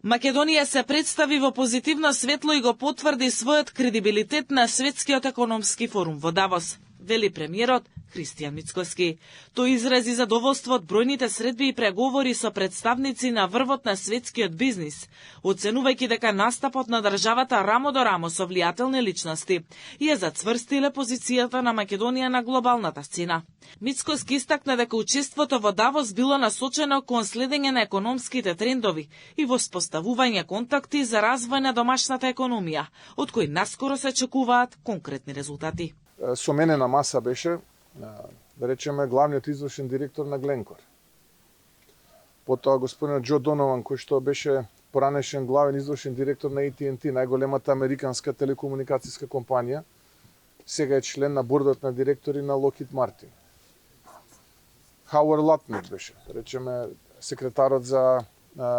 Македонија се представи во позитивно светло и го потврди својот кредибилитет на Светскиот економски форум во Давос, вели премиерот Христијан Мицкоски. Тој изрази задоволство од бројните средби и преговори со представници на врвот на светскиот бизнис, оценувајќи дека настапот на државата рамо до рамо со влијателни личности ја зацврстиле позицијата на Македонија на глобалната сцена. Мицкоски истакна дека учеството во Давос било насочено кон следење на економските трендови и воспоставување контакти за развој на домашната економија, од кои наскоро се очекуваат конкретни резултати. Со мене на маса беше, да речеме, главниот извршен директор на Гленкор. Потоа господинот Џо Донован, кој што беше поранешен главен извршен директор на AT&T, најголемата американска телекомуникацијска компанија, сега е член на бордот на директори на Lockheed Martin. Хауард Латнер беше, да речеме, секретарот за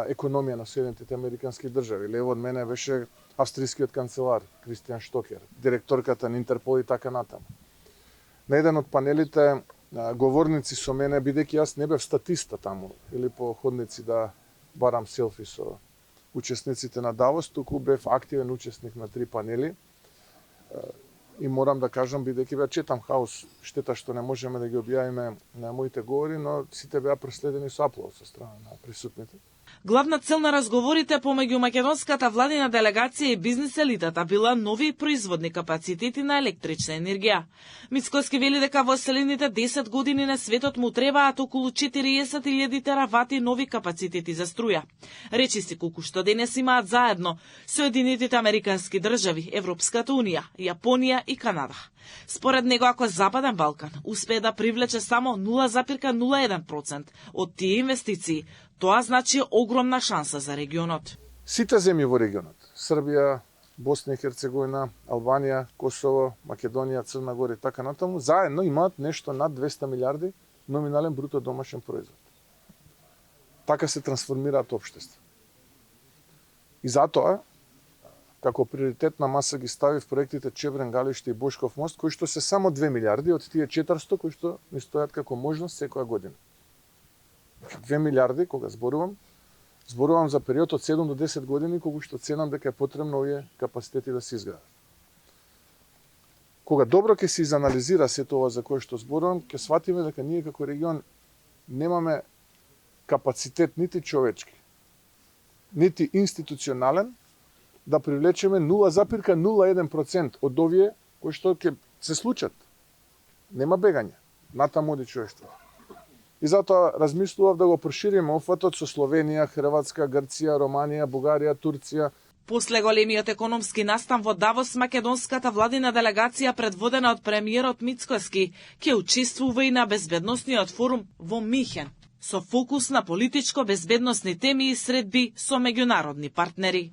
економија на Соединетите американски држави. Лево од мене беше австрискиот канцелар Кристијан Штокер, директорката на Интерпол и така натаму. На еден од панелите говорници со мене, бидејќи јас не бев статиста таму или по ходници да барам селфи со учесниците на Давос, туку бев активен учесник на 3 панели. И морам да кажам, бидејќи беа четам хаос, штета што не можеме да ги објавиме на моите говори, но сите беа проследени со аплауз со страна на присутните. Главна цел на разговорите помеѓу македонската владина делегација и бизнис елитата била нови производни капацитети на електрична енергија. Мицкоски вели дека во следните 10 години на светот му требаат околу 40.000 теравати нови капацитети за струја. Речиси колку што денес имаат заедно Соединетите американски држави, Европската унија, Јапонија и Канада. Според него, ако Западен Балкан успее да привлече само 0,01% од тие инвестиции, тоа значи огромна шанса за регионот. Сите земји во регионот, Србија, Босна и Херцеговина, Албанија, Косово, Македонија, Црна Гора и така натаму, заедно имаат нешто над 200 милиарди номинален бруто домашен производ. Така се трансформираат општества. И затоа, како приоритет на маса ги стави в проектите Чебрен, Галиште и Бошков мост, кои што се само 2 милиарди од тие 400 кои што ни стојат како можност секоја година. 2 милиарди, кога зборувам за период од 7 до 10 години, кога што ценам дека е потребно овие капацитети да се изградат. Кога добро ќе се изанализира сето ова за кое што зборувам, ќе сватиме дека ние како регион немаме капацитет нити човечки, нити институционален, да привлечеме 0,01% од овие кои што ќе се случат. Нема бегање, натаму оди човештво. И затоа размислував да го прошириме опфатот со Словенија, Хрватска, Грција, Романија, Бугарија, Турција. После големиот економски настан во Давос, македонската владина делегација предводена од премиерот Мицкоски ќе учествува и на безбедносниот форум во Михен, со фокус на политичко-безбедносни теми и средби со меѓународни партнери.